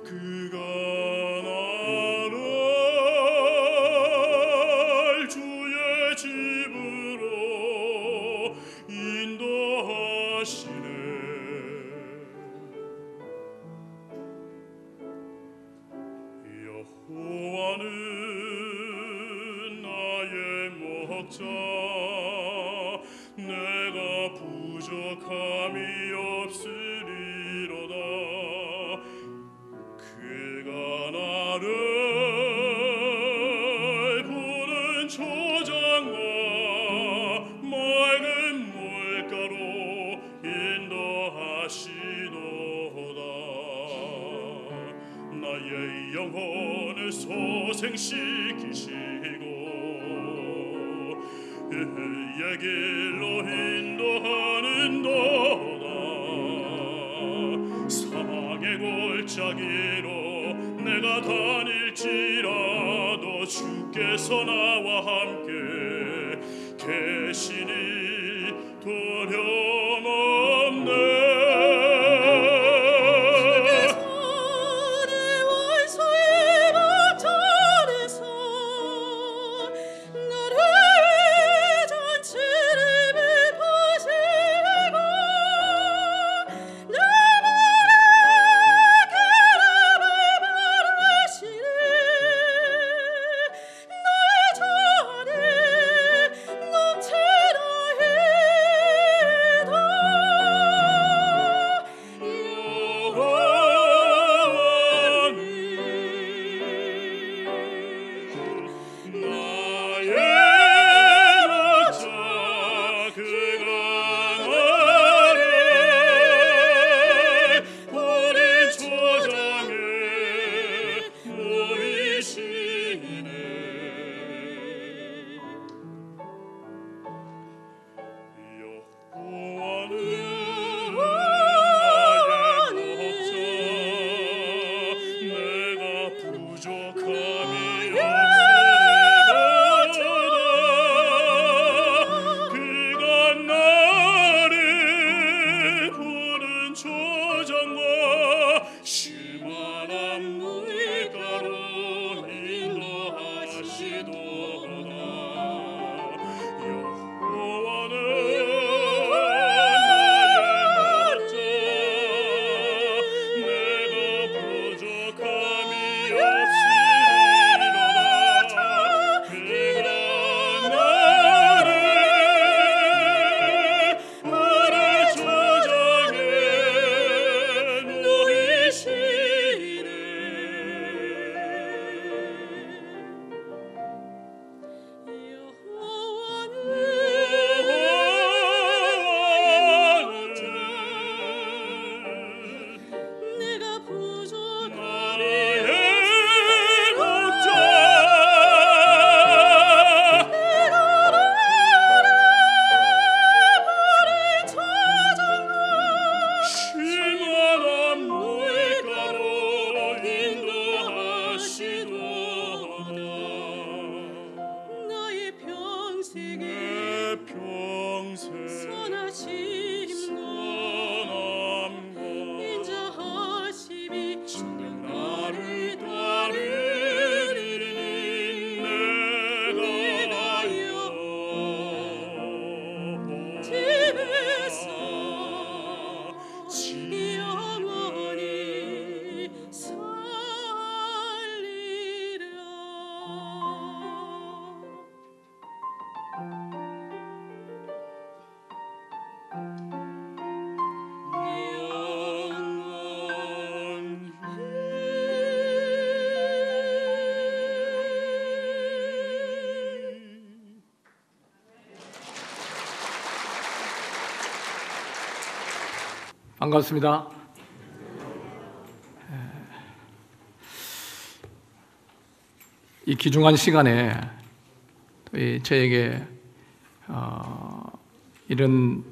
그가 나를 주의 집으로 인도하시네. 여호와는 나의 목자, 내가 부족함이 없으리로다. 그가 나를 푸른 초장과 맑은 물가로 인도하시도다. 나의 영혼을 소생시키시고 의의 길로 인도하는도다. 사망의 골짜기로 내가 다닐지라도 주께서 나와 함께 계시니 두려움 없네. 반갑습니다. 이 귀중한 시간에 저에게 이런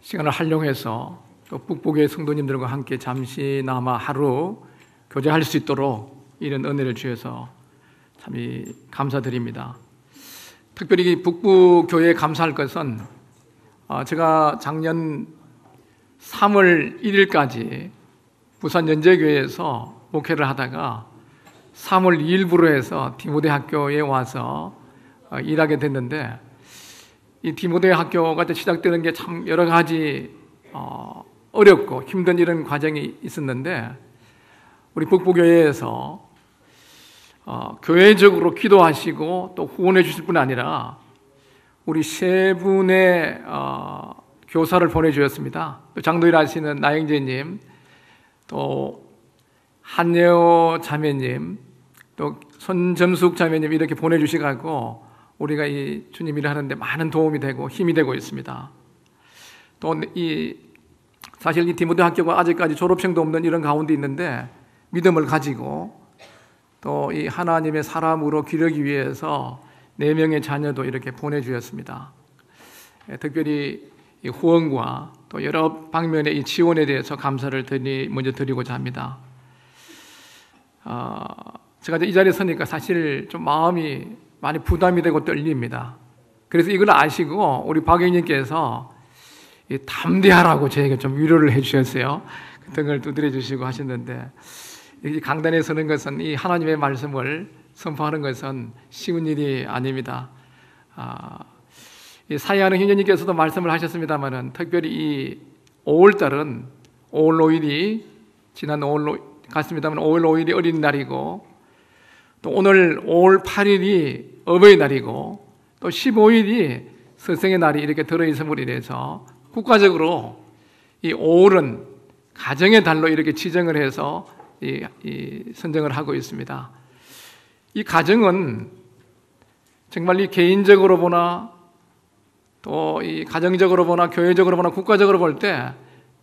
시간을 활용해서 또 북부교회 성도님들과 함께 잠시나마 하루 교제할 수 있도록 이런 은혜를 주셔서 참 감사드립니다. 특별히 북부교회에 감사할 것은 제가 작년 3월 1일까지 부산 연제교회에서 목회를 하다가 3월 2일부로 해서 디모데 학교에 와서 일하게 됐는데, 이 디모데 학교가 시작되는 게 참 여러 가지 어렵고 힘든 이런 과정이 있었는데, 우리 북부교회에서 교회적으로 기도하시고 또 후원해 주실 뿐 아니라 우리 세 분의 교사를 보내주셨습니다. 또 장로일 하시는 나영재님, 또 한여호 자매님, 또 손점숙 자매님 이렇게 보내주시고 우리가 이 주님 일을 하는데 많은 도움이 되고 힘이 되고 있습니다. 또 사실 이 디모데 학교가 아직까지 졸업생도 없는 이런 가운데 있는데 믿음을 가지고 또 이 하나님의 사람으로 기르기 위해서 4명의 자녀도 이렇게 보내주셨습니다. 특별히 이 후원과 또 여러 방면의 이 지원에 대해서 감사를 먼저 드리고자 합니다. 제가 이 자리에 서니까 사실 좀 마음이 많이 부담이 되고 떨립니다. 그래서 이걸 아시고 우리 박영님께서 담대하라고 저에게 좀 위로를 해주셨어요. 등을 두드려 주시고 하셨는데, 이 강단에 서는 것은 이 하나님의 말씀을 선포하는 것은 쉬운 일이 아닙니다. 사회하는 형제님께서도 말씀을 하셨습니다만은, 특별히 이 5월달은 5월 5일이 지난 5월 같습니다만 5월 5일이 어린날이고, 또 오늘 5월 8일이 어버이날이고, 또 15일이 스승의 날이 이렇게 들어있음으로 인해서 국가적으로 이 5월은 가정의 달로 이렇게 지정을 해서 선정을 하고 있습니다. 이 가정은 정말 이 개인적으로 보나 또 이 가정적으로 보나 교회적으로 보나 국가적으로 볼 때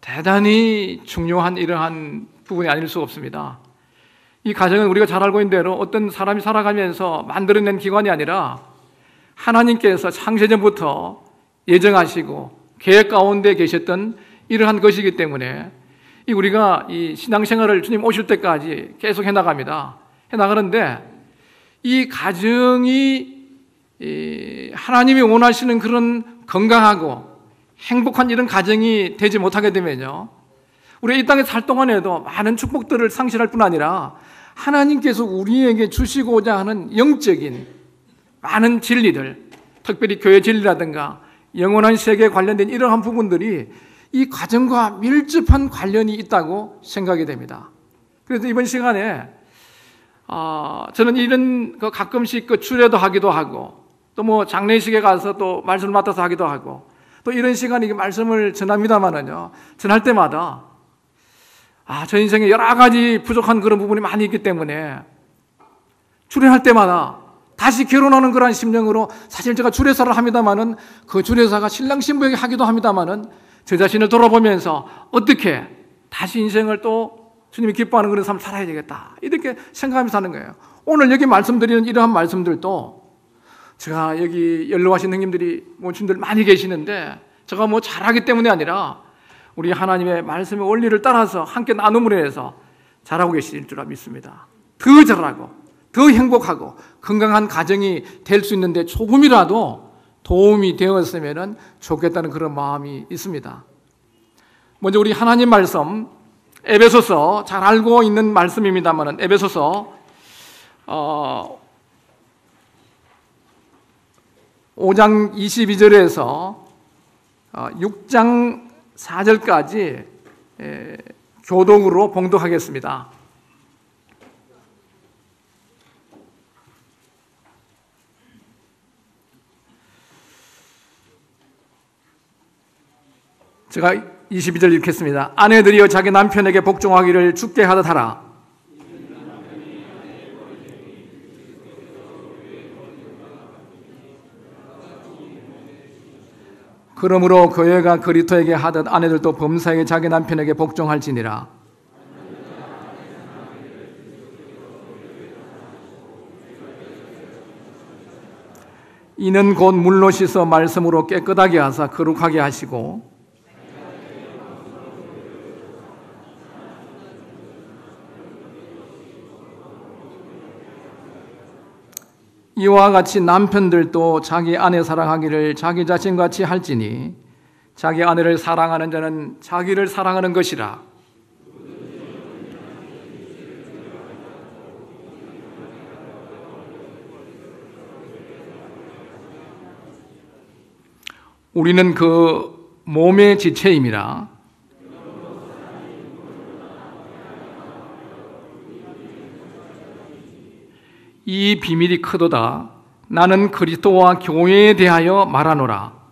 대단히 중요한 이러한 부분이 아닐 수가 없습니다. 이 가정은 우리가 잘 알고 있는 대로 어떤 사람이 살아가면서 만들어낸 기관이 아니라 하나님께서 창세전부터 예정하시고 계획 가운데 계셨던 이러한 것이기 때문에 우리가 이 신앙생활을 주님 오실 때까지 계속 해나갑니다. 해나가는데 이 가정이 하나님이 원하시는 그런 건강하고 행복한 이런 가정이 되지 못하게 되면요, 우리가 이 땅에 살 동안에도 많은 축복들을 상실할 뿐 아니라 하나님께서 우리에게 주시고자 하는 영적인 많은 진리들, 특별히 교회 진리라든가 영원한 세계에 관련된 이러한 부분들이 이 가정과 밀접한 관련이 있다고 생각이 됩니다. 그래서 이번 시간에 저는 이런 가끔씩 주례도 하기도 하고, 또 뭐 장례식에 가서 또 말씀을 맡아서 하기도 하고, 또 이런 시간에 말씀을 전합니다만은요, 전할 때마다 저 인생에 여러 가지 부족한 그런 부분이 많이 있기 때문에 주례할 때마다 다시 결혼하는 그런 심령으로, 사실 제가 주례사를 합니다만은 그 주례사가 신랑 신부에게 하기도 합니다만은 저 자신을 돌아보면서 어떻게 다시 인생을 또 주님이 기뻐하는 그런 삶을 살아야 되겠다, 이렇게 생각하면서 사는 거예요. 오늘 여기 말씀드리는 이러한 말씀들도 제가 여기 연로하신 형님들이 모친들 많이 계시는데 제가 뭐 잘하기 때문이 아니라 우리 하나님의 말씀의 원리를 따라서 함께 나눔으로 해서 잘하고 계실 줄 믿습니다. 더 잘하고 더 행복하고 건강한 가정이 될 수 있는데 조금이라도 도움이 되었으면 좋겠다는 그런 마음이 있습니다. 먼저 우리 하나님 말씀, 에베소서, 잘 알고 있는 말씀입니다만 에베소서 5장 22절에서 6장 4절까지 교독으로 봉독하겠습니다. 제가 22절 읽겠습니다. 아내들이여 자기 남편에게 복종하기를 주께 하듯 하라. 그러므로 교회가 그리스도에게 하듯 아내들도 범사에 자기 남편에게 복종할지니라. 이는 곧 물로 씻어 말씀으로 깨끗하게 하사 거룩하게 하시고 이와 같이 남편들도 자기 아내 사랑하기를 자기 자신같이 할지니 자기 아내를 사랑하는 자는 자기를 사랑하는 것이라. 우리는 그 몸의 지체임이라. 이 비밀이 크도다. 나는 그리스도와 교회에 대하여 말하노라.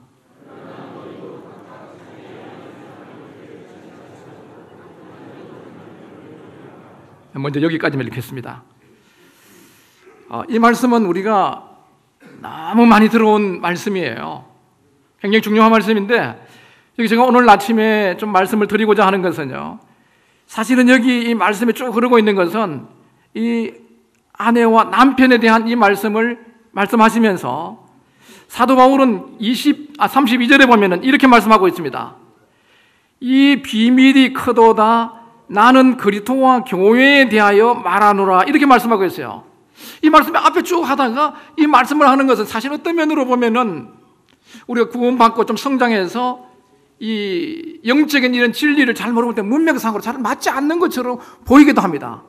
먼저 여기까지만 읽겠습니다. 이 말씀은 우리가 너무 많이 들어온 말씀이에요. 굉장히 중요한 말씀인데, 여기 제가 오늘 아침에 좀 말씀을 드리고자 하는 것은요, 사실은 여기 이 말씀이 쭉 흐르고 있는 것은 이 아내와 남편에 대한 이 말씀을 말씀하시면서 사도 바울은 32절에 보면은 이렇게 말씀하고 있습니다. 이 비밀이 크도다. 나는 그리스도와 교회에 대하여 말하노라. 이렇게 말씀하고 있어요. 이 말씀이 앞에 쭉 하다가 이 말씀을 하는 것은 사실 어떤 면으로 보면은 우리가 구원받고 좀 성장해서 이 영적인 이런 진리를 잘 모르고 때 문맥상으로 잘 맞지 않는 것처럼 보이기도 합니다.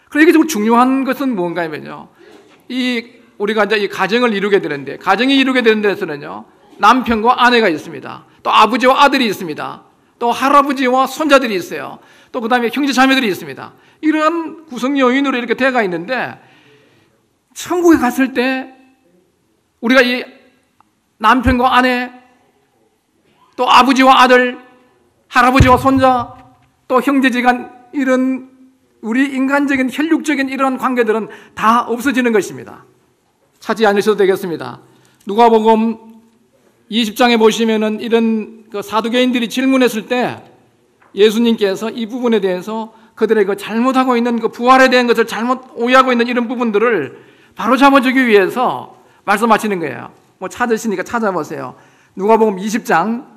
그래서 이게 좀 중요한 것은 뭔가면요, 우리가 이제 이 가정을 이루게 되는데, 가정이 이루게 되는 데서는요, 남편과 아내가 있습니다. 또 아버지와 아들이 있습니다. 또 할아버지와 손자들이 있어요. 또 그 다음에 형제 자매들이 있습니다. 이런 구성 요인으로 이렇게 되어가 있는데, 천국에 갔을 때 우리가 이 남편과 아내, 또 아버지와 아들, 할아버지와 손자, 또 형제지간, 이런 우리 인간적인 혈육적인 이런 관계들은 다 없어지는 것입니다. 찾지 않으셔도 되겠습니다. 누가복음 20장에 보시면은 이런 그 사두개인들이 질문했을 때 예수님께서 이 부분에 대해서 그들의 그 잘못하고 있는 그 부활에 대한 것을 잘못 오해하고 있는 이런 부분들을 바로 잡아주기 위해서 말씀하시는 거예요. 뭐 찾으시니까 찾아보세요. 누가복음 20장,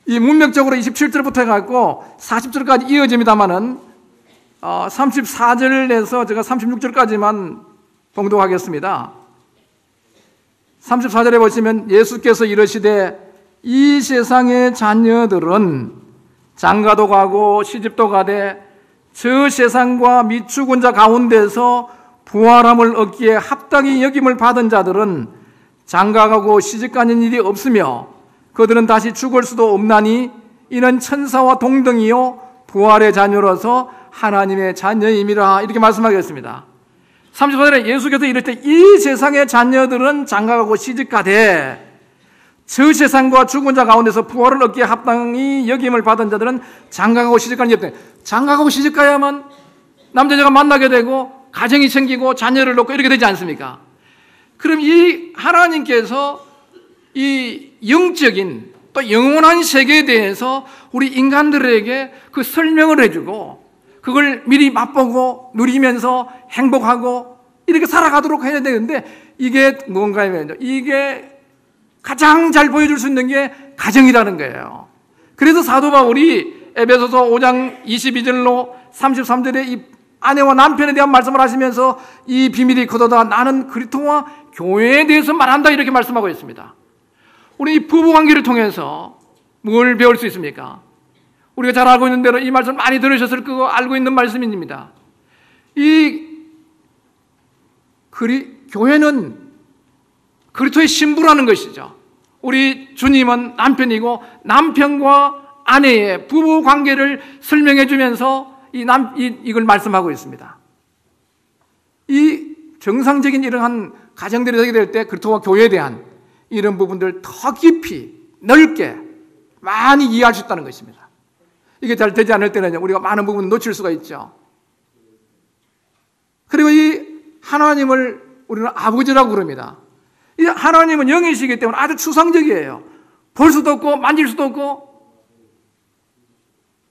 이 문맥적으로 27절부터 해갖고 40절까지 이어집니다만은 34절에서 제가 36절까지만 봉독하겠습니다. 34절에 보시면 예수께서 이르시되 이 세상의 자녀들은 장가도 가고 시집도 가되 저 세상과 미 죽은 자 가운데서 부활함을 얻기에 합당히 여김을 받은 자들은 장가가고 시집가는 일이 없으며 그들은 다시 죽을 수도 없나니 이는 천사와 동등이요 부활의 자녀로서 하나님의 자녀임이라. 이렇게 말씀하겠습니다. 34절에 예수께서 이럴 때 이 세상의 자녀들은 장가가고 시집가되 저 세상과 죽은 자 가운데서 부활을 얻기에 합당히 여김을 받은 자들은 장가가고 시집가는 게 없대. 장가가고 시집가야만 남자녀가 만나게 되고 가정이 생기고 자녀를 놓고 이렇게 되지 않습니까? 그럼 이 하나님께서 이 영적인 또 영원한 세계에 대해서 우리 인간들에게 그 설명을 해주고 그걸 미리 맛보고 누리면서 행복하고 이렇게 살아가도록 해야 되는데, 이게 뭔가요? 이게 가장 잘 보여줄 수 있는 게 가정이라는 거예요. 그래서 사도 바울이 에베소서 5장 22절로 33절에 이 아내와 남편에 대한 말씀을 하시면서 이 비밀이 크도다. 나는 그리스도와 교회에 대해서 말한다. 이렇게 말씀하고 있습니다. 우리 이 부부관계를 통해서 뭘 배울 수 있습니까? 우리가 잘 알고 있는 대로 이 말씀 많이 들으셨을 거고 알고 있는 말씀입니다. 교회는 그리스도의 신부라는 것이죠. 우리 주님은 남편이고 남편과 아내의 부부 관계를 설명해 주면서 이걸 말씀하고 있습니다. 이 정상적인 이러한 가정들이 되게 될 때 그리스도와 교회에 대한 이런 부분들 더 깊이 넓게 많이 이해할 수 있다는 것입니다. 이게 잘 되지 않을 때는 우리가 많은 부분을 놓칠 수가 있죠. 그리고 이 하나님을 우리는 아버지라고 부릅니다. 이 하나님은 영이시기 때문에 아주 추상적이에요. 볼 수도 없고 만질 수도 없고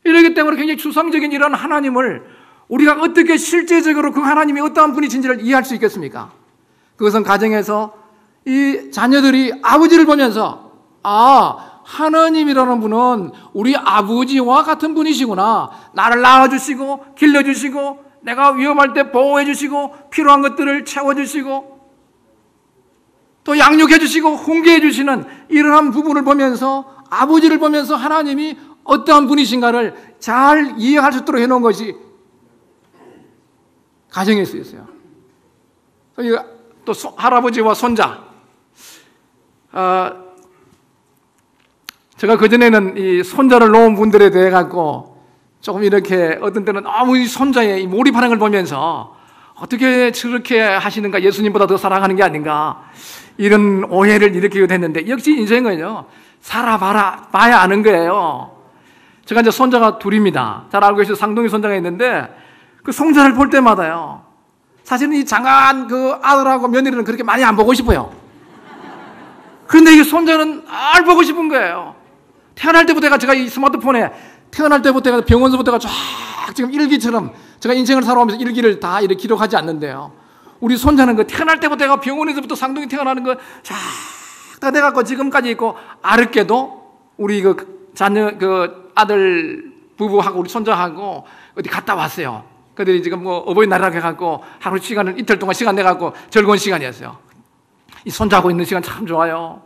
이러기 때문에 굉장히 추상적인 이런 하나님을 우리가 어떻게 실제적으로 그 하나님이 어떠한 분이신지를 이해할 수 있겠습니까? 그것은 가정에서 이 자녀들이 아버지를 보면서 하나님이라는 분은 우리 아버지와 같은 분이시구나. 나를 낳아주시고 길러주시고 내가 위험할 때 보호해주시고 필요한 것들을 채워주시고 또 양육해 주시고 훈계해 주시는 이러한 부분을 보면서 아버지를 보면서 하나님이 어떠한 분이신가를 잘 이해할 수 있도록 해놓은 것이 가정에 쓰였어요. 또 할아버지와 손자. 제가 그전에는 이 손자를 놓은 분들에 대해 갖고 조금 이렇게 어떤 때는 너무 이 손자의 몰입하는 걸 보면서 어떻게 저렇게 하시는가, 예수님보다 더 사랑하는 게 아닌가, 이런 오해를 일으키기도 했는데, 역시 인생은요, 살아봐야 아는 거예요. 제가 이제 손자가 둘입니다. 잘 알고 계시죠? 쌍둥이 손자가 있는데, 그 손자를 볼 때마다요, 사실은 이 장한 그 아들하고 며느리는 그렇게 많이 안 보고 싶어요. 그런데 이 손자는 알 보고 싶은 거예요. 태어날 때부터 제가 이 스마트폰에 태어날 때부터 병원서부터 쫙 지금 일기처럼 제가 인생을 살아오면서 일기를 다 이렇게 기록하지 않는데요. 우리 손자는 그 태어날 때부터 병원에서부터 쌍둥이 태어나는 거 쫙 다 돼갖고 지금까지 있고, 아르게도 우리 그 자녀 그 아들 부부하고 우리 손자하고 어디 갔다 왔어요. 그들이 지금 뭐 어버이날이라고 해갖고 하루 시간을 이틀 동안 시간 내갖고 즐거운 시간이었어요. 이 손자하고 있는 시간 참 좋아요.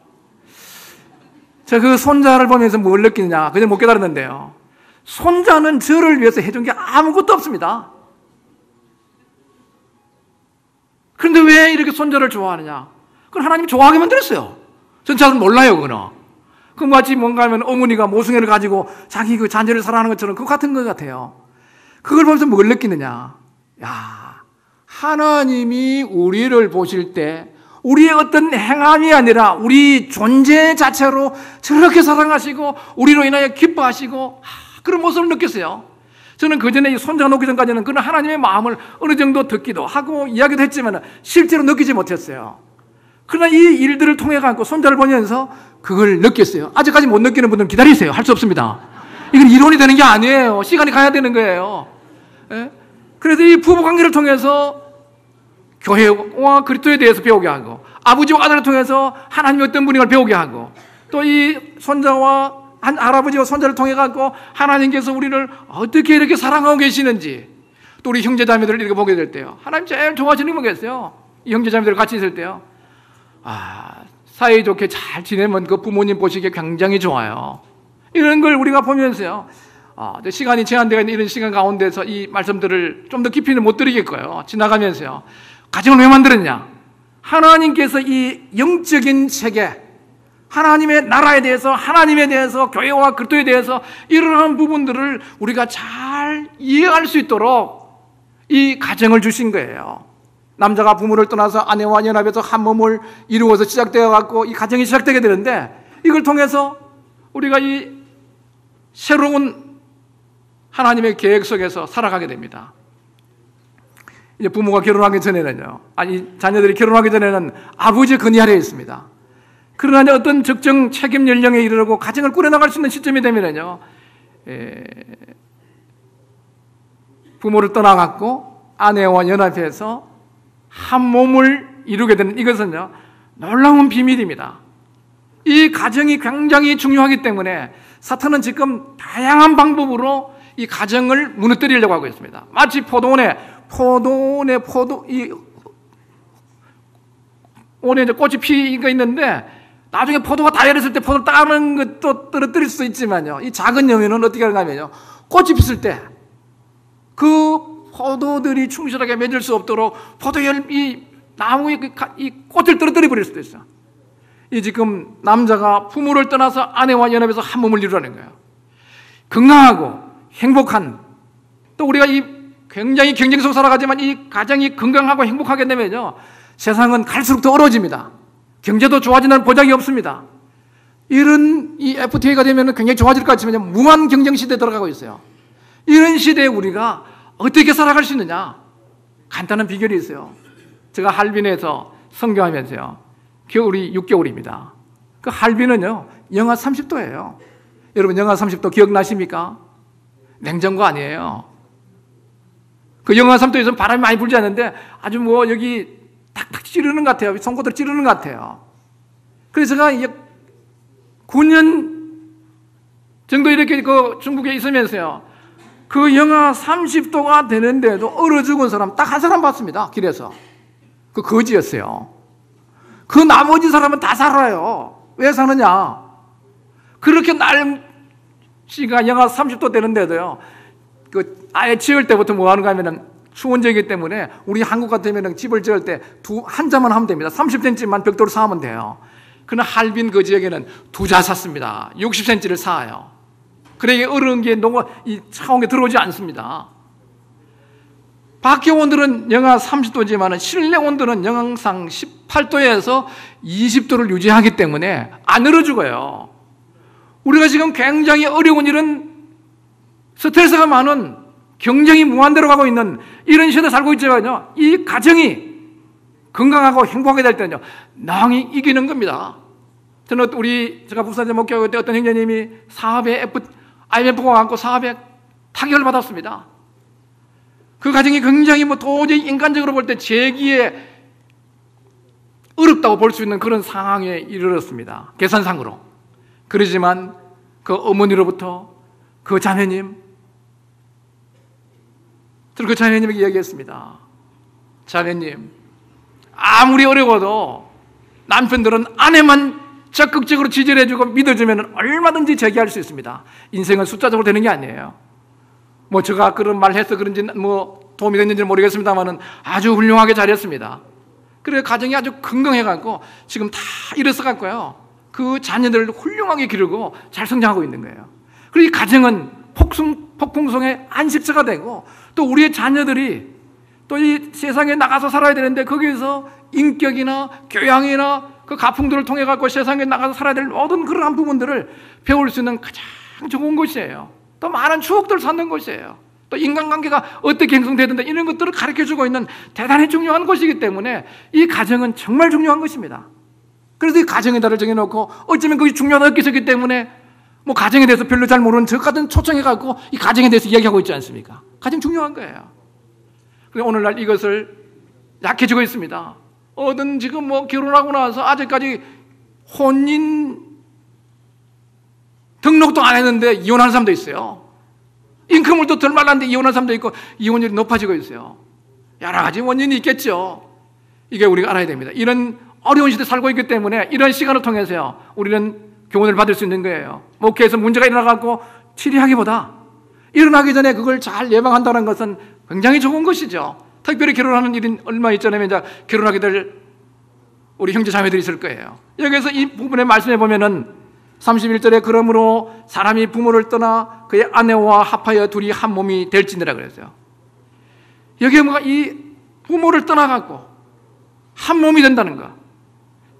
제가 그 손자를 보면서 뭘 느끼느냐, 그냥 못 깨달았는데요. 손자는 저를 위해서 해준 게 아무것도 없습니다. 그런데 왜 이렇게 손자를 좋아하느냐? 그건 하나님이 좋아하게 만들었어요. 전 잘 몰라요, 그거는. 그 마치 뭔가 하면 어머니가 모성애를 가지고 자기 그 자녀를 사랑하는 것처럼 그거 같은 것 같아요. 그걸 보면서 뭘 느끼느냐? 야, 하나님이 우리를 보실 때 우리의 어떤 행함이 아니라 우리 존재 자체로 저렇게 사랑하시고 우리로 인하여 기뻐하시고, 그런 모습을 느꼈어요. 저는 그전에 이 손자 놓기 전까지는 그런 하나님의 마음을 어느 정도 듣기도 하고 이야기도 했지만 실제로 느끼지 못했어요. 그러나 이 일들을 통해 갖고 손자를 보면서 그걸 느꼈어요. 아직까지 못 느끼는 분들은 기다리세요. 할 수 없습니다. 이건 이론이 되는 게 아니에요. 시간이 가야 되는 거예요. 예? 그래서 이 부부 관계를 통해서 교회와 그리스도에 대해서 배우게 하고, 아버지와 아들을 통해서 하나님이 어떤 분인가를 배우게 하고, 또 이 손자와 할아버지와 손자를 통해 갖고 하나님께서 우리를 어떻게 이렇게 사랑하고 계시는지, 또 우리 형제자매들을 이렇게 보게 될 때요, 하나님 제일 좋아하시는 게 뭐겠어요? 이 형제자매들 같이 있을 때요, 사이좋게 잘 지내면 그 부모님 보시기에 굉장히 좋아요. 이런 걸 우리가 보면서요, 시간이 제한되어 있는 이런 시간 가운데서 이 말씀들을 좀 더 깊이는 못 드리겠고요, 지나가면서요, 가정을 왜 만들었냐? 하나님께서 이 영적인 세계, 하나님의 나라에 대해서, 하나님에 대해서, 교회와 그리스도에 대해서 이러한 부분들을 우리가 잘 이해할 수 있도록 이 가정을 주신 거예요. 남자가 부모를 떠나서 아내와 연합해서 한 몸을 이루어서 시작되어 갖고 이 가정이 시작되게 되는데, 이걸 통해서 우리가 이 새로운 하나님의 계획 속에서 살아가게 됩니다. 이제 부모가 결혼하기 전에는요, 자녀들이 결혼하기 전에는 아버지의 건의 아래에 있습니다. 그러나 어떤 적정 책임 연령에 이르고 가정을 꾸려나갈 수 있는 시점이 되면은요, 부모를 떠나갖고 아내와 연합해서 한 몸을 이루게 되는, 이것은요, 놀라운 비밀입니다. 이 가정이 굉장히 중요하기 때문에 사탄은 지금 다양한 방법으로 이 가정을 무너뜨리려고 하고 있습니다. 마치 오늘 이제 꽃이 피가 있는데, 나중에 포도가 다 열었을 때 포도를 따는 것도 떨어뜨릴 수 있지만요, 이 작은 여인은 어떻게 하냐면요, 꽃이 피었을 때 그 포도들이 충실하게 맺을 수 없도록 이 나무의 이 꽃을 떨어뜨려 버릴 수도 있어. 이 지금 남자가 부모를 떠나서 아내와 연합해서 한 몸을 이루라는 거예요. 건강하고 행복한, 또 우리가 이 굉장히 경쟁 속 살아가지만 이 가정이 건강하고 행복하게 되면요, 세상은 갈수록 더 어려워집니다. 경제도 좋아진다는 보장이 없습니다. 이런 이 FTA가 되면 굉장히 좋아질 것 같지만 무한 경쟁 시대에 들어가고 있어요. 이런 시대에 우리가 어떻게 살아갈 수 있느냐? 간단한 비결이 있어요. 제가 할빈에서 선교하면서요, 겨울이 6개월입니다. 그 할빈은요, 영하 30도예요. 여러분, 영하 30도 기억나십니까? 냉장고 아니에요. 그 영하 3도에서 바람이 많이 불지 않는데 아주 뭐 여기 탁탁 찌르는 것 같아요. 손끝으로 찌르는 것 같아요. 그래서 제가 9년 정도 이렇게 그 중국에 있으면서요, 그 영하 30도가 되는데도 얼어 죽은 사람 딱 한 사람 봤습니다. 길에서. 그 거지였어요. 그 나머지 사람은 다 살아요. 왜 사느냐? 그렇게 날씨가 영하 30도 되는데도요, 아예 지을 때부터 뭐 하는가 하면은 추원지이기 때문에 우리 한국 같으면 집을 지을 때 한 자만 하면 됩니다. 30cm만 벽돌을 쌓으면 돼요. 그러나 할빈 그 지역에는 2자 샀습니다. 60cm를 쌓아요. 그러니까 얼은 게 이 차온에 들어오지 않습니다. 밖의 온도는 영하 30도지만 실내 온도는 영상 18도에서 20도를 유지하기 때문에 안 얼어 죽어요. 우리가 지금 굉장히 어려운 일은 스트레스가 많은 경쟁이 무한대로 가고 있는 이런 시대에 살고 있지만요, 이 가정이 건강하고 행복하게 될 때는요, 낭이 이기는 겁니다. 저는 제가 부산에서 목회할 때 어떤 형제님이 사업에 IMF가 갖고 사업에 타격을 받았습니다. 그 가정이 굉장히 도저히 인간적으로 볼 때 재기에 어렵다고 볼 수 있는 그런 상황에 이르렀습니다. 계산상으로. 그러지만 그 어머니로부터 그 자매님, 저는 그 자매님에게 이야기했습니다. 자매님, 아무리 어려워도 남편들은 아내만 적극적으로 지지를 해주고 믿어주면 얼마든지 재기할 수 있습니다. 인생은 숫자적으로 되는 게 아니에요. 제가 그런 말 해서 그런지 도움이 됐는지 모르겠습니다만은 아주 훌륭하게 잘했습니다. 그래서 가정이 아주 건강해갖고 지금 다 일어서갖고요, 그 자녀들을 훌륭하게 기르고 잘 성장하고 있는 거예요. 그리고 이 가정은 폭풍성의 안식처가 되고, 또 우리의 자녀들이 또 이 세상에 나가서 살아야 되는데 거기에서 인격이나 교양이나 그 가풍들을 통해 갖고 세상에 나가서 살아야 될 모든 그러한 부분들을 배울 수 있는 가장 좋은 곳이에요. 또 많은 추억들을 쌓는 곳이에요. 또 인간관계가 어떻게 형성되든지 이런 것들을 가르쳐주고 있는 대단히 중요한 곳이기 때문에 이 가정은 정말 중요한 것입니다. 그래서 이 가정의 달을 정해놓고 어쩌면 그게 중요하다고 느끼셨기 때문에 가정에 대해서 별로 잘 모르는 저 같은 초청해갖고 이 가정에 대해서 이야기하고 있지 않습니까? 가장 중요한 거예요. 그래서 오늘날 이것을 약해지고 있습니다. 지금 결혼하고 나서 아직까지 혼인 등록도 안 했는데 이혼하는 사람도 있어요. 인컴을도 덜 말랐는데 이혼하는 사람도 있고, 이혼율이 높아지고 있어요. 여러 가지 원인이 있겠죠. 이게 우리가 알아야 됩니다. 이런 어려운 시대에 살고 있기 때문에 이런 시간을 통해서요, 우리는 교훈을 받을 수 있는 거예요. 목회에서 문제가 일어나고 치료하기보다 일어나기 전에 그걸 잘 예방한다는 것은 굉장히 좋은 것이죠. 특별히 결혼하는 일이 얼마 있잖아요. 이제 결혼하게 될 우리 형제 자매들이 있을 거예요. 여기서 이 부분에 말씀해 보면은 31절에 그러므로 사람이 부모를 떠나 그의 아내와 합하여 둘이 한 몸이 될지니라 그랬어요. 여기에 이 부모를 떠나갖고 한 몸이 된다는 거.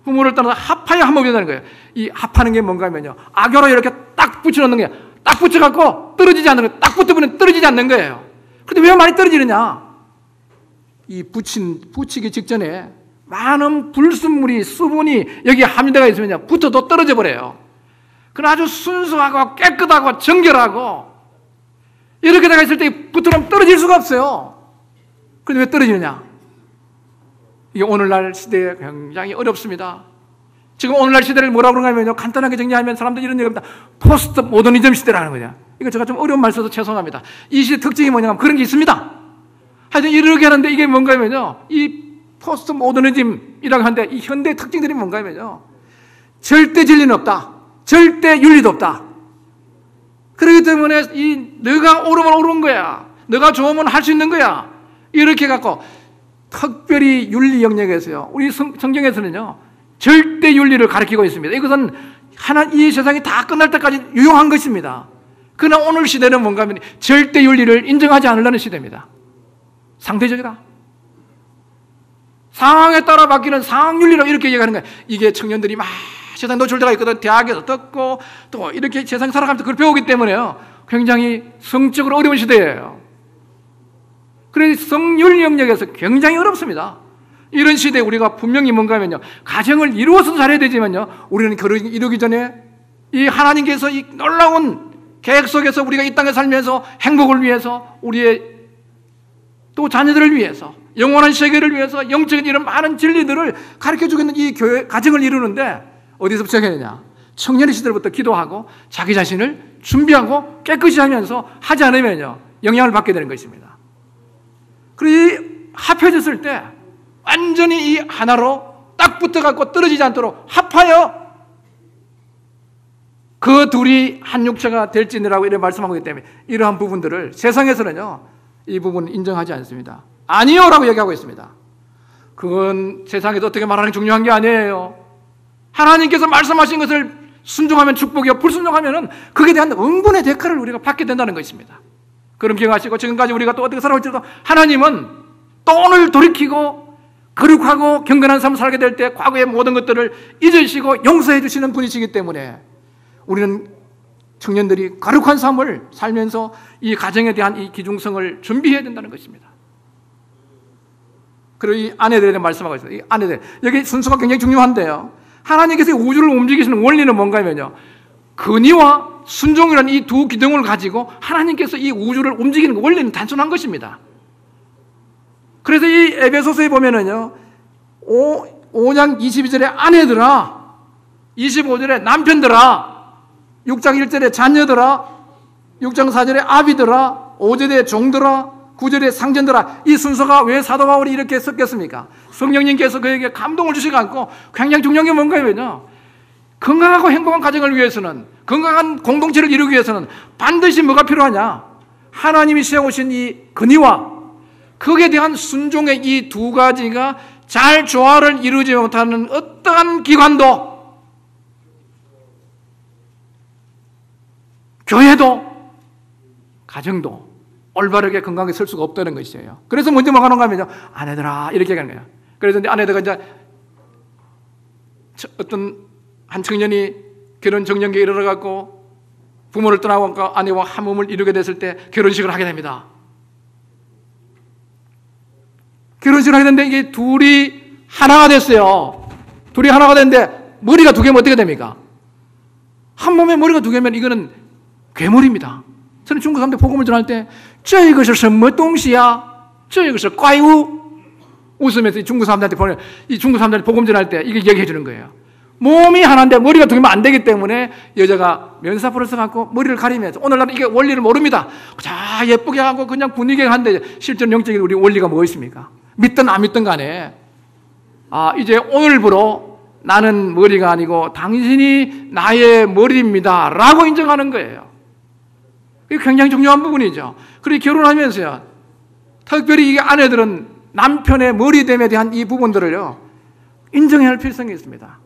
부모를 떠나서 합하여 한 몸이 된다는 거예요. 이 합하는 게 뭔가 하면요, 악으로 이렇게 딱 붙여놓는 거예요. 딱 붙여갖고 떨어지지 않는 거예요. 딱 붙으면 떨어지지 않는 거예요. 그런데 왜 많이 떨어지느냐? 이 붙이기 직전에 많은 불순물이, 수분이 여기에 함유되어 있으면요, 붙어도 떨어져 버려요. 그러나 아주 순수하고 깨끗하고 정결하고 이렇게 되어 있을 때 붙으면 떨어질 수가 없어요. 그런데 왜 떨어지느냐? 이게 오늘날 시대에 굉장히 어렵습니다. 지금 오늘날 시대를 뭐라고 그러는가 하면요, 간단하게 정리하면 사람들이 이런 얘기합니다. 포스트 모더니즘 시대라는 거냐. 이거 제가 좀 어려운 말 써서 죄송합니다. 이 시대 특징이 뭐냐 하면 그런 게 있습니다. 하여튼 이렇게 하는데 이게 뭔가 하면요, 이 포스트 모더니즘이라고 하는데 이 현대의 특징들이 뭔가 하면요, 절대 진리는 없다. 절대 윤리도 없다. 그렇기 때문에 너가 옳으면 옳은 거야. 너가 좋으면 할 수 있는 거야. 이렇게 해갖고 특별히 윤리 영역에서요, 우리 성경에서는요, 절대 윤리를 가르치고 있습니다. 이것은 이 세상이 다 끝날 때까지 유용한 것입니다. 그러나 오늘 시대는 뭔가 하면 절대 윤리를 인정하지 않으려는 시대입니다. 상대적이다. 상황에 따라 바뀌는 상황윤리라고 이렇게 얘기하는 거예요. 이게 청년들이 막 세상에 노출 때가 있거든. 대학에서 듣고 또 이렇게 세상 살아가면서 그걸 배우기 때문에요, 굉장히 성적으로 어려운 시대예요. 그래서 성윤리 영역에서 굉장히 어렵습니다. 이런 시대에 우리가 분명히 뭔가 하면요, 가정을 이루어서도 잘해야 되지만요, 우리는 결혼을 이루기 전에 이 하나님께서 이 놀라운 계획 속에서 우리가 이 땅에 살면서 행복을 위해서, 우리의 또 자녀들을 위해서, 영원한 세계를 위해서 영적인 이런 많은 진리들을 가르쳐주고 있는 이 교회, 가정을 이루는데 어디서부터 시작해야 되냐? 청년의 시절부터 기도하고 자기 자신을 준비하고 깨끗이 하면서 하지 않으면요, 영향을 받게 되는 것입니다. 그리고 합해졌을 때 완전히 이 하나로 딱 붙어갖고 떨어지지 않도록 합하여 그 둘이 한 육체가 될지니라고 이렇게 말씀하고 있기 때문에 이러한 부분들을 세상에서는요, 이 부분은 인정하지 않습니다. 아니요라고 얘기하고 있습니다. 그건 세상에서 어떻게 말하는 게 중요한 게 아니에요. 하나님께서 말씀하신 것을 순종하면 축복이요, 불순종하면은 그에 대한 응분의 대가를 우리가 받게 된다는 것입니다. 그럼 기억하시고, 지금까지 우리가 또 어떻게 살아올지라도 하나님은 또 오늘 돌이키고 거룩하고 경건한 삶을 살게 될 때 과거의 모든 것들을 잊으시고 용서해 주시는 분이시기 때문에 우리는 청년들이 거룩한 삶을 살면서 이 가정에 대한 이 기중성을 준비해야 된다는 것입니다. 그리고 이 아내들에 대해 말씀하고 있어요. 이 아내들, 여기 순서가 굉장히 중요한데요, 하나님께서 우주를 움직이시는 원리는 뭔가면요, 근의와 순종이라는 이 두 기둥을 가지고 하나님께서 이 우주를 움직이는 원리는 단순한 것입니다. 그래서 이 에베소서에 보면은요, 5장 22절에 아내들아, 25절에 남편들아, 6장 1절에 자녀들아, 6장 4절에 아비들아, 5절에 종들아, 9절에 상전들아. 이 순서가 왜 사도 바울이 이렇게 섞였습니까? 성령님께서 그에게 감동을 주시지 않고 굉장히 중요한 게 뭔가요? 건강하고 행복한 가정을 위해서는, 건강한 공동체를 이루기 위해서는 반드시 뭐가 필요하냐? 하나님이 세우신 이 근의와 거기에 대한 순종의 이 두 가지가 잘 조화를 이루지 못하는 어떠한 기관도, 교회도, 가정도 올바르게 건강하게 설 수가 없다는 것이에요. 그래서 먼저 뭐 하는가 하면요, 아내들아 이렇게 얘기하는 거예요. 그래서 이제 아내들가 이제 어떤 한 청년이 결혼 정년기에 이르러갖고 부모를 떠나고 아내와 한 몸을 이루게 됐을 때 결혼식을 하게 됩니다. 결혼식을 하게 됐는데 이게 둘이 하나가 됐어요. 둘이 하나가 됐는데 머리가 두 개면 어떻게 됩니까? 한 몸에 머리가 두 개면 이거는 괴물입니다. 저는 중국 사람들 복음을 전할 때 这个是什么东西呀? 这个是怪物. 웃으면서 중국 사람들한테 보내, 이 중국 사람들한테 복음 전할 때 이게 얘기해 주는 거예요. 몸이 하나인데 머리가 두 개면 안 되기 때문에 여자가 면사포를 써갖고 머리를 가리면서, 오늘날 이게 원리를 모릅니다. 자, 예쁘게 하고 그냥 분위기가 한데 실제로 영적인 우리 원리가 뭐 있습니까? 믿든 안 믿든 간에, 아, 이제 오늘부로 나는 머리가 아니고 당신이 나의 머리입니다 라고 인정하는 거예요. 이게 굉장히 중요한 부분이죠. 그리고 결혼하면서요, 특별히 이 아내들은 남편의 머리됨에 대한 이 부분들을요, 인정해야 할 필요성이 있습니다.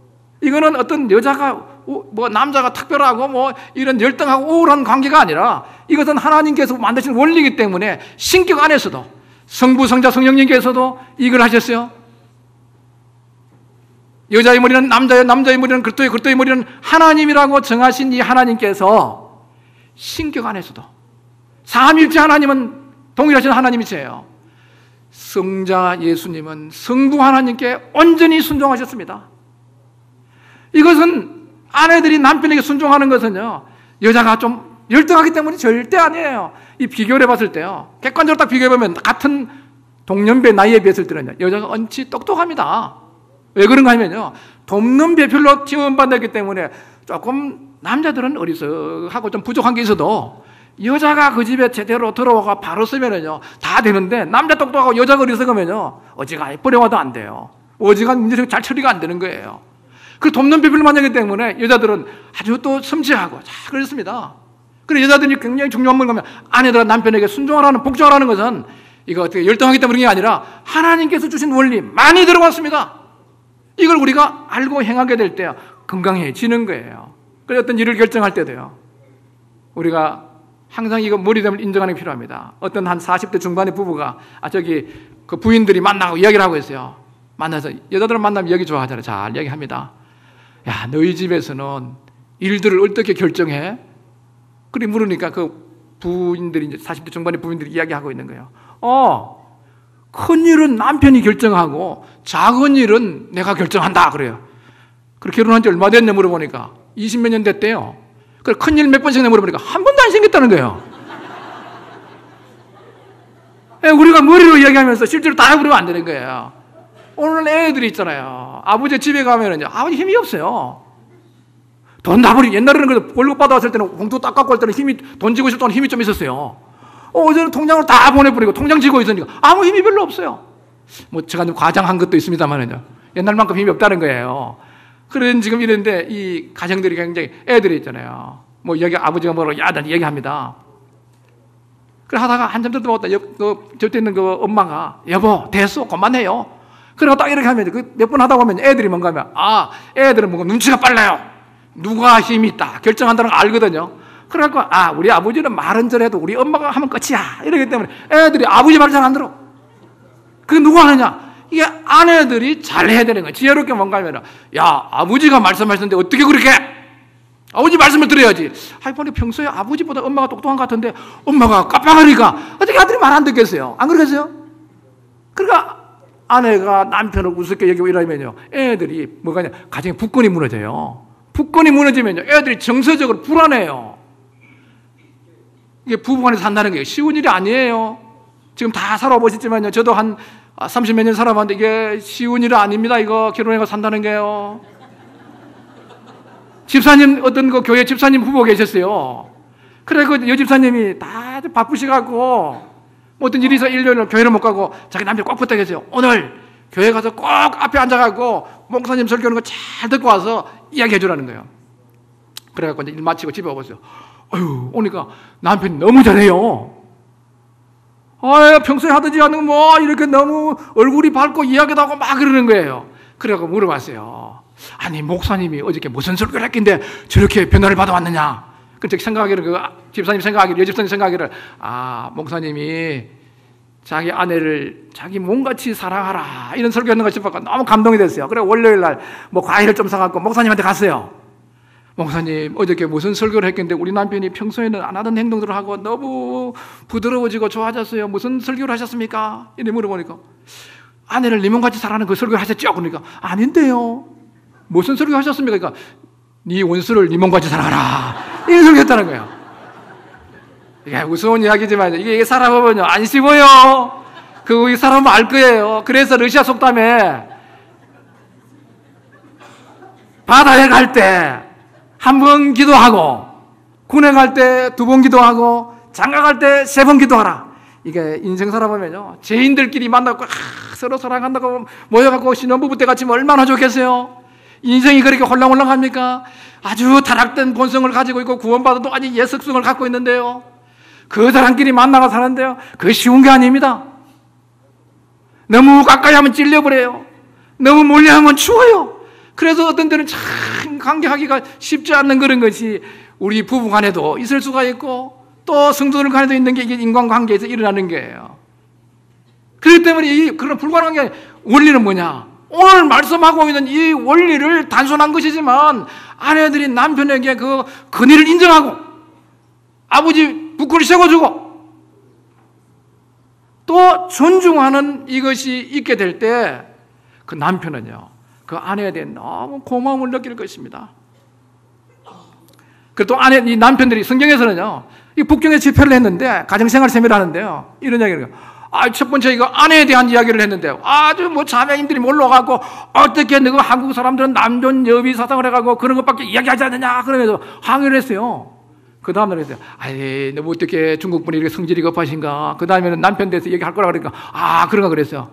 이거는 어떤 여자가, 뭐 남자가 특별하고 뭐 이런 열등하고 우월한 관계가 아니라 이것은 하나님께서 만드신 원리이기 때문에 신격 안에서도 성부, 성자, 성령님께서도 이걸 하셨어요. 여자의 머리는 남자의, 남자의 머리는 그리스도의, 그리스도의 머리는 하나님이라고 정하신 이 하나님께서 신격 안에서도 삼위일체 하나님은 동일하신 하나님이세요. 성자 예수님은 성부 하나님께 온전히 순종하셨습니다. 이것은 아내들이 남편에게 순종하는 것은요, 여자가 좀 열등하기 때문에 절대 아니에요. 이 비교를 해봤을 때요, 객관적으로 딱 비교해보면 같은 동년배 나이에 비했을 때는 여자가 언치 똑똑합니다. 왜 그런가 하면요, 돕는 배필로 지원받았기 때문에 조금 남자들은 어리석하고 좀 부족한 게 있어도 여자가 그 집에 제대로 들어와가 바로 쓰면은요 다 되는데, 남자 똑똑하고 여자가 어리석으면요 어지간히 버려와도 안 돼요. 어지간히 문제가 잘 처리가 안 되는 거예요. 그 돕는 배필을 만나기 때문에 여자들은 아주 또 섬세하고 잘 그렇습니다. 그래서 여자들이 굉장히 중요한 건 뭐냐면, 아내들과 남편에게 순종하라는, 복종하라는 것은 이거 어떻게 열등하기 때문에 그런 게 아니라 하나님께서 주신 원리 많이 들어왔습니다. 이걸 우리가 알고 행하게 될 때 건강해지는 거예요. 그래서 어떤 일을 결정할 때도요, 우리가 항상 이거 머리됨을 인정하는 게 필요합니다. 어떤 한 40대 중반의 부부가 그 부인들이 만나고 이야기를 하고 있어요. 만나서, 여자들은 만나면 얘기 좋아하잖아요. 잘 얘기합니다. 야, 너희 집에서는 일들을 어떻게 결정해? 그래 물으니까 그 부인들이, 이제 40대 중반의 부인들이 이야기하고 있는 거예요. 큰 일은 남편이 결정하고 작은 일은 내가 결정한다 그래요. 그렇게 결혼한 지 얼마 됐냐 물어보니까 20몇 년 됐대요. 그래 큰 일 몇 번씩 했냐 물어보니까 한 번도 안 생겼다는 거예요. 우리가 머리로 이야기하면서 실제로 다 해버리면 안 되는 거예요. 오늘 애들이 있잖아요. 아버지 집에 가면은 아버지 힘이 없어요. 돈 다 버리고, 옛날에는 그래도 월급 받아왔을 때는 봉투 딱 갖고 올 때는 돈 지고 있을 때는 힘이 좀 있었어요. 어제는 통장을 다 보내버리고 통장 지고 있으니까 아무 힘이 별로 없어요. 뭐 제가 좀 과장한 것도 있습니다만은요. 옛날만큼 힘이 없다는 거예요. 그런 지금 이런데 이 가정들이 굉장히 애들이 있잖아요. 뭐 여기 아버지가 뭐라고 야단 얘기합니다. 그래 하다가 한참 듣다 보다 저때 있는 그 엄마가 여보 됐어 그만해요. 그리고 딱 이렇게 하면 몇 번 하다 보면 애들이 뭔가 하면 애들은 뭔가 눈치가 빨라요. 누가 힘이 있다 결정한다는 걸 알거든요. 그래갖고 우리 아버지는 말은 저래도 우리 엄마가 하면 끝이야 이러기 때문에 애들이 아버지 말 잘 안 들어. 그게 누가 하느냐? 이게 아내들이 잘해야 되는 거야. 지혜롭게 뭔가 하면 야 아버지가 말씀하셨는데 어떻게 그렇게 아버지 말씀을 들어야지. 보니 평소에 아버지보다 엄마가 똑똑한 것 같은데 엄마가 깜빡하니까 어떻게 아들이 말 안 듣겠어요? 안 그러겠어요? 그러니까 아내가 남편을 우습게 여기고 이러면요 애들이 뭐가 가정에 북권이 무너져요. 북권이 무너지면요 애들이 정서적으로 불안해요. 이게 부부간에 산다는 게 쉬운 일이 아니에요. 지금 다 살아보셨지만요 저도 한 30몇 년 살아봤는데 이게 쉬운 일은 아닙니다. 이거 결혼해서 산다는 게요. 집사님 어떤 그 교회 집사님 후보 계셨어요. 그래 그 여집사님이 다 바쁘시갖고 뭐 어떤 일이 있어 일요일에 교회를 못 가고 자기 남편 꼭 부탁했어요. 오늘 교회 가서 꼭 앞에 앉아갖고 목사님 설교하는 거 잘 듣고 와서 이야기해 주라는 거예요. 그래갖고 이제 일 마치고 집에 와봤어요. 오니까 남편이 너무 잘해요. 평소에 하듯이 하는 뭐 이렇게 너무 얼굴이 밝고 이야기도 하고 막 그러는 거예요. 그래갖고 물어봤어요. 아니 목사님이 어저께 무슨 설교를 했길래 저렇게 변화를 받아왔느냐. 그래서 생각하기를 집사님 생각하기를 여집사님 생각하기를 목사님이 자기 아내를 자기 몸같이 사랑하라 이런 설교했는 거 싶어서 너무 감동이 됐어요. 그래 월요일 날 뭐 과일을 좀 사갖고 목사님한테 갔어요. 목사님 어저께 무슨 설교를 했길래 우리 남편이 평소에는 안 하던 행동들을 하고 너무 부드러워지고 좋아졌어요. 무슨 설교를 하셨습니까? 이렇게 물어보니까 아내를 네 몸같이 사랑하는 그 설교를 하셨죠? 그러니까 아닌데요. 무슨 설교 하셨습니까? 그러니까 네 원수를 네 몸같이 사랑하라 이런 설교 했다는 거예요. 이게 우스운 이야기지만 이게 살아보면요 안 씹어요. 그 사람은 알 거예요. 그래서 러시아 속담에 바다에 갈 때 한 번 기도하고 군에 갈 때 2번 기도하고 장가 갈 때 3번 기도하라. 이게 인생 살아보면요 죄인들끼리 만나고 서로 사랑한다고 모여갖고 신혼부부 때 같이 얼마나 좋겠어요. 인생이 그렇게 홀랑홀랑합니까? 아주 타락된 본성을 가지고 있고 구원받아도 아직 예습성을 갖고 있는데요 그 사람끼리 만나가 사는데요 그게 쉬운 게 아닙니다. 너무 가까이 하면 찔려버려요. 너무 멀리 하면 추워요. 그래서 어떤 때는 참 관계하기가 쉽지 않는 그런 것이 우리 부부 간에도 있을 수가 있고 또 성도들 간에도 있는 게 이게 인간관계에서 일어나는 거예요. 그렇기 때문에 그런 불가능한 게 원리는 뭐냐? 오늘 말씀하고 있는 이 원리를 단순한 것이지만 아내들이 남편에게 그 근위를 인정하고 아버지 부끄를 세워주고 또 존중하는 이것이 있게 될 때 그 남편은요 그 아내에 대해 너무 고마움을 느낄 것입니다. 그리고 또 이 남편들이 성경에서는요 이 북경에 집회를 했는데 가정생활 세미를 하는데요 이런 이야기를 해요. 첫 번째 이거 아내에 대한 이야기를 했는데 아주 뭐 자매님들이 몰려가고 어떻게 너가 한국 사람들은 남존 여비 사상을 해가고 그런 것밖에 이야기하지 않느냐 그러면서 항의를 했어요. 그 다음날 했어요. 너무 어떻게 중국분이 이렇게 성질이 급하신가. 그 다음에는 남편 대해서 얘기할 거라 그러니까 그런가 그랬어요.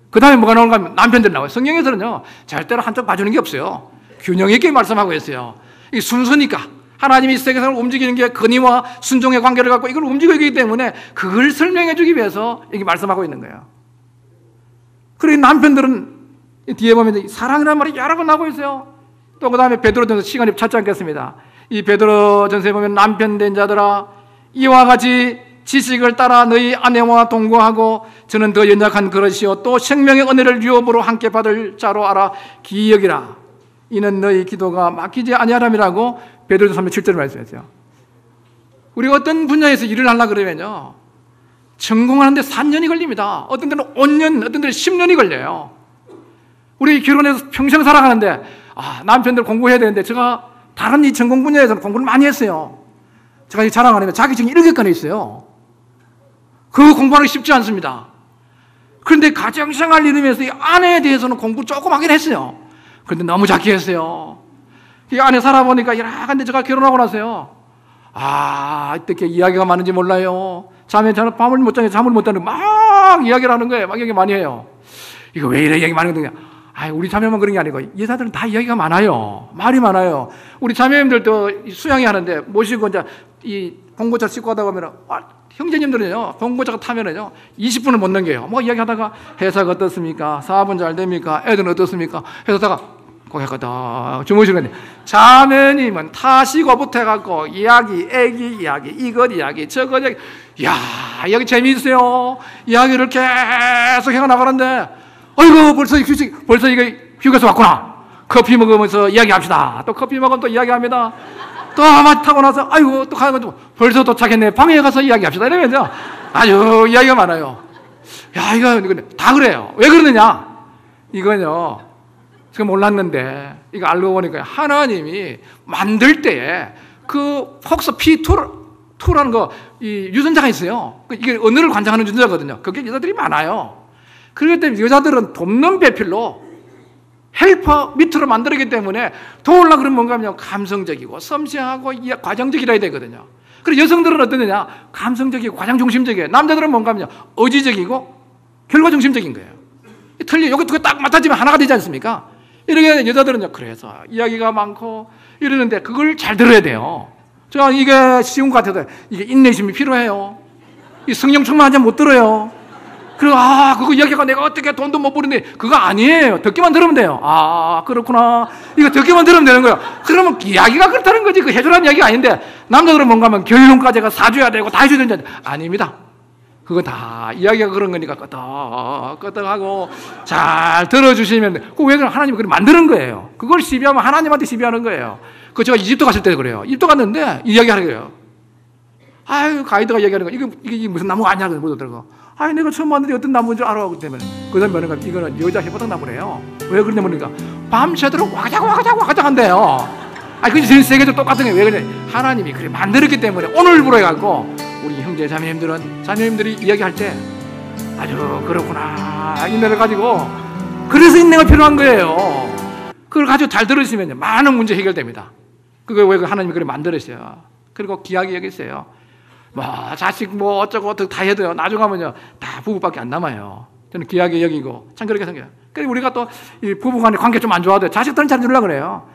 그 다음에 뭐가 나오는가 하면 남편들 나와요. 성경에서는요 절대로 한쪽 봐주는 게 없어요. 균형 있게 말씀하고 있어요. 이게 순서니까 하나님이 세상을 움직이는 게 근위와 순종의 관계를 갖고 이걸 움직이고 있기 때문에 그걸 설명해 주기 위해서 이렇게 말씀하고 있는 거예요. 그리고 남편들은 뒤에 보면 사랑이라는 말이 여러 번 나오고 있어요. 또 그 다음에 베드로전서 시간이 찾지 않겠습니다. 이 베드로전서에 보면 남편 된 자들아 이와 같이 지식을 따라 너희 아내와 동거하고 저는 더 연약한 그릇이요 또 생명의 은혜를 유업으로 함께 받을 자로 알아 기여기라. 이는 너희 기도가 막히지 아니하람이라고 베드로전서 3장 7절을 말씀했어요. 우리가 어떤 분야에서 일을 하려고 그러면요成功하는데 3년이 걸립니다. 어떤 데는 5년, 어떤 데는 10년이 걸려요. 우리 결혼해서 평생 살아가는데 남편들 공부해야 되는데 제가 다른 이 전공 분야에서는 공부를 많이 했어요. 제가 자랑하면 자격증이 7개나 있어요. 그거 공부하기 쉽지 않습니다. 그런데 가정생활 이러면서 이 아내에 대해서는 공부 조금 하긴 했어요. 그런데 너무 작게 했어요. 이 안에 살아보니까 이러한데 제가 결혼하고 나서요 어떻게 이야기가 많은지 몰라요. 저는 밤을 못 자게 잠을 못 자는 막 이야기를 하는 거예요. 막 얘기 많이 해요. 이거 왜 이래 얘기 많이 하거든요. 우리 자매만 그런 게 아니고 여자들은 다 이야기가 많아요. 말이 많아요. 우리 자매님들도 수양회 하는데 모시고 이제 이 봉고차 싣고 하다 보면 형제님들은요, 봉고차가 타면은요 20분을 못 넘겨요. 뭐 이야기하다가 회사가 어떻습니까? 사업은 잘 됩니까? 애들은 어떻습니까? 해서다가 고개가 주무시는데, 자매님은 타시고부터 해갖고 이야기, 애기 이야기, 이것 이야기, 저것 이야기, 야 여기 재미있어요. 이야기를 계속 해나가는데, 어이구 벌써 이거 휴게소 왔구나. 커피 먹으면서 이야기합시다. 또 커피 먹으면 또 이야기합니다. 또 아마 타고 나서 아이고 또 가고 벌써 도착했네. 방에 가서 이야기합시다. 이러면서 아주 이야기가 많아요. 야 이거 다 그래요. 왜 그러느냐? 이거는요, 제가 몰랐는데 이거 알고 보니까 하나님이 만들 때에 그 폭스 P2라는 거 이 유전자가 있어요. 이게 언어를 관장하는 유전자거든요. 그게 여자들이 많아요. 그렇기 때문에 여자들은 돕는 배필로 헬퍼 밑으로 만들었기 때문에 도우려 그러면 뭔가 하면 감성적이고 섬세하고 과정적이라 해야 되거든요. 그리고 여성들은 어떠느냐? 감성적이고 과정 중심적이에요. 남자들은 뭔가 하면 의지적이고 결과 중심적인 거예요. 틀리 여기 두 개 딱 맞춰지면 하나가 되지 않습니까? 이렇게 여자들은요, 그래서 이야기가 많고 이러는데 그걸 잘 들어야 돼요. 제가 이게 쉬운 것 같아도 이게 인내심이 필요해요. 이 성령 충만하지 못 들어요. 그리고 그거 이야기가 내가 어떻게 돈도 못 버는데 그거 아니에요. 듣기만 들으면 돼요. 그렇구나. 이거 듣기만 들으면 되는 거예요. 그러면 이야기가 그렇다는 거지. 그 해주라는 이야기가 아닌데, 남자들은 뭔가 하면 결론까지가 사줘야 되고 다 해줘야 되는데 아닙니다. 그건 다 이야기가 그런 거니까 끄떡끄떡하고 잘 들어주시면 돼. 왜 그럼 하나님이 그걸 만드는 거예요. 그걸 시비하면 하나님한테 시비하는 거예요. 제가 이집트 갔을 때 그래요. 이집트 갔는데 이야기하는 거예요. 가이드가 이야기하는 거. 이게 무슨 나무가 아니야. 그러더라고. 내가 처음 봤는데 어떤 나무인 줄 알아. 그때문에. 그 다음에 뭐냐면 이거는 여자 해바닥 나무래요. 왜 그러냐면 밤새도록 와가작 한대요. 그게 전 세계도 똑같은 거예요. 왜 그래? 하나님이 그래 만들었기 때문에 오늘부로 해갖고 우리 형제 자매님들이 이야기할 때 아주 그렇구나 인내를 가지고, 그래서 인내가 필요한 거예요. 그걸 가지고 잘 들으시면 많은 문제 해결됩니다. 그거 왜 하나님이 그래 만들었어요. 그리고 귀하게 여기세요. 자식 어쩌고 다 해도요, 나중에 하면요 다 부부밖에 안 남아요. 저는 귀하게 여기고 참 그렇게 생겨요. 그래서 우리가 또 이 부부간의 관계 좀 안 좋아도 자식들은 잘해주려고 그래요.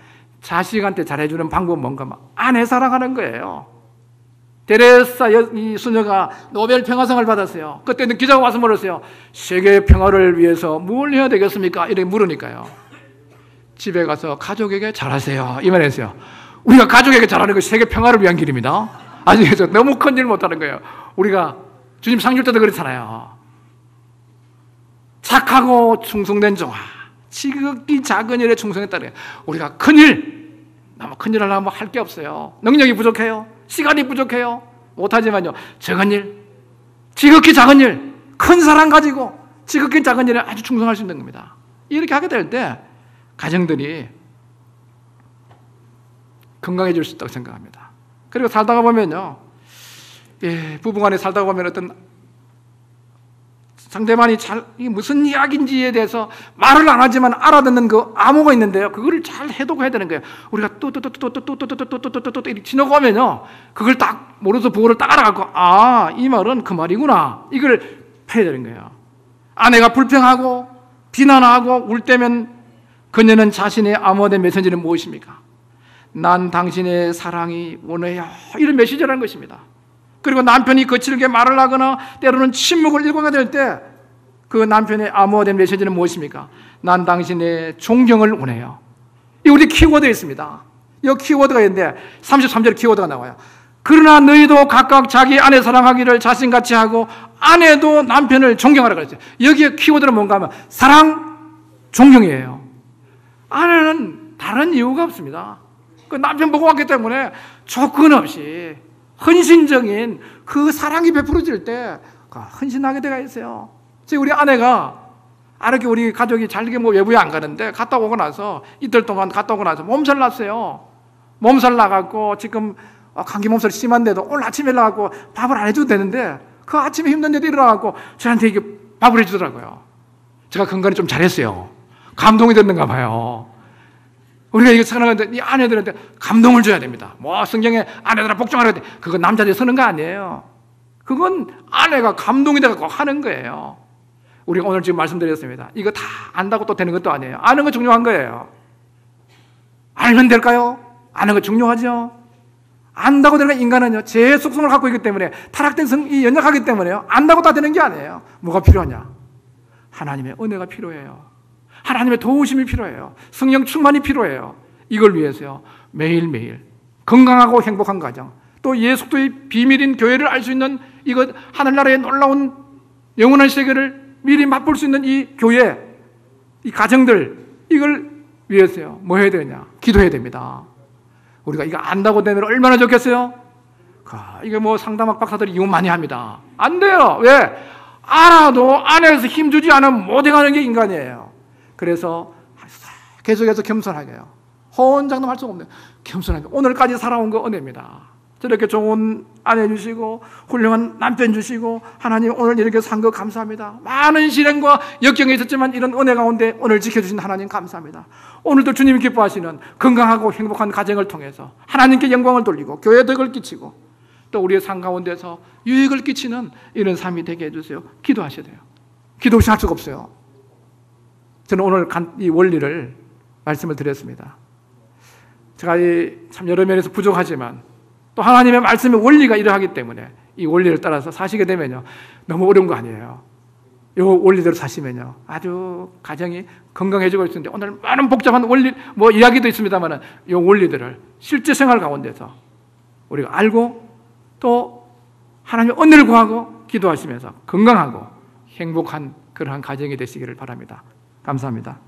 자식한테 잘해주는 방법은 뭔가 아내 사랑하는 거예요. 테레사 이 수녀가 노벨 평화상을 받았어요. 그때는 기자가 와서 물었어요. 세계 평화를 위해서 뭘 해야 되겠습니까? 이렇게 물으니까요, 집에 가서 가족에게 잘하세요 이 말했어요. 우리가 가족에게 잘하는 건 세계 평화를 위한 길입니다. 아시겠죠? 너무 큰 일 못하는 거예요. 우리가 주님 상 줄 때도 그렇잖아요. 착하고 충성된 종아, 지극히 작은 일에 충성했다는 거예요. 우리가 너무 큰일 하려면 할 게 없어요. 능력이 부족해요. 시간이 부족해요. 못하지만요, 작은 일, 지극히 작은 일, 큰 사랑 가지고 지극히 작은 일에 아주 충성할 수 있는 겁니다. 이렇게 하게 될 때 가정들이 건강해질 수 있다고 생각합니다. 그리고 살다가 보면요, 부부간에 살다가 보면 어떤 상대방이 무슨 이야기인지에 대해서 말을 안 하지만 알아듣는 그 암호가 있는데요, 그거를 잘 해독해야 되는 거예요. 우리가 또 이렇게 지나가면요, 그걸 딱 모르서 부호를 딱 알아갖고 이 말은 그 말이구나, 이걸 해야 되는 거예요. 아내가 불평하고 비난하고 울 때면 그녀는 자신의 암호된 메시지는 무엇입니까? 난 당신의 사랑이 원해요, 이런 메시지라는 것입니다. 그리고 남편이 거칠게 말을 하거나 때로는 침묵을 일궈야 될 때 그 남편의 암호된 메시지는 무엇입니까? 난 당신의 존경을 원해요. 이 우리 키워드에 있습니다. 이 키워드가 있는데 33절에 키워드가 나와요. 그러나 너희도 각각 자기 아내 사랑하기를 자신같이 하고 아내도 남편을 존경하라 그랬어요. 여기에 키워드는 뭔가 하면 사랑, 존경이에요. 아내는 다른 이유가 없습니다. 그 남편 보고 왔기 때문에 조건 없이 헌신적인 그 사랑이 베풀어질 때 헌신하게 되어 있어요. 지금 우리 아내가 이렇게 우리 가족이 잘게 외부에 안 가는데 갔다 오고 나서 이틀 동안 갔다 오고 나서 몸살 났어요. 몸살 나갖고 지금 감기 몸살이 심한데도 오늘 아침에 일어나갖고 밥을 안 해줘도 되는데 그 아침에 힘든데도 일어나갖고 저한테 이게 밥을 해주더라고요. 제가 건강이 좀 잘했어요. 감동이 됐는가 봐요. 우리가 이거 생각하는데 이 아내들한테 감동을 줘야 됩니다. 성경에 아내들아 복종하라 때 그건 남자들이 서는 거 아니에요. 그건 아내가 감동이 돼갖고 하는 거예요. 우리가 오늘 지금 말씀드렸습니다. 이거 다 안다고 또 되는 것도 아니에요. 아는 거 중요한 거예요. 알면 될까요? 아는 거 중요하죠. 안다고 되는 건 인간은요, 제 속성을 갖고 있기 때문에, 타락된 성이 연약하기 때문에요, 안다고 다 되는 게 아니에요. 뭐가 필요하냐? 하나님의 은혜가 필요해요. 하나님의 도우심이 필요해요. 성령 충만이 필요해요. 이걸 위해서요, 매일매일 건강하고 행복한 가정, 또 예수의 비밀인 교회를 알 수 있는 이것, 하늘나라의 놀라운 영원한 세계를 미리 맛볼 수 있는 이 교회, 이 가정들, 이걸 위해서요, 뭐 해야 되냐? 기도해야 됩니다. 우리가 이거 안다고 되면 얼마나 좋겠어요? 이게 뭐 상담학 박사들이 이용 많이 합니다. 안 돼요. 왜? 알아도 안에서 힘주지 않으면 못 해가는 게 인간이에요. 그래서 계속해서 겸손하게요. 혼장도 할 수가 없네요. 겸손하게. 오늘까지 살아온 거 은혜입니다. 저렇게 좋은 아내 주시고 훌륭한 남편 주시고 하나님 오늘 이렇게 산 거 감사합니다. 많은 시련과 역경이 있었지만 이런 은혜 가운데 오늘 지켜주신 하나님 감사합니다. 오늘도 주님이 기뻐하시는 건강하고 행복한 가정을 통해서 하나님께 영광을 돌리고 교회에 덕을 끼치고 또 우리의 삶 가운데서 유익을 끼치는 이런 삶이 되게 해주세요. 기도하셔야 돼요. 기도 없이 할 수가 없어요. 저는 오늘 이 원리를 말씀을 드렸습니다. 제가 참 여러 면에서 부족하지만 또 하나님의 말씀의 원리가 이러하기 때문에 이 원리를 따라서 사시게 되면요, 너무 어려운 거 아니에요. 이 원리대로 사시면요, 아주 가정이 건강해지고 있는데, 오늘 많은 복잡한 원리, 뭐 이야기도 있습니다만, 이 원리들을 실제 생활 가운데서 우리가 알고 또 하나님의 은혜를 구하고 기도하시면서 건강하고 행복한 그러한 가정이 되시기를 바랍니다. 감사합니다.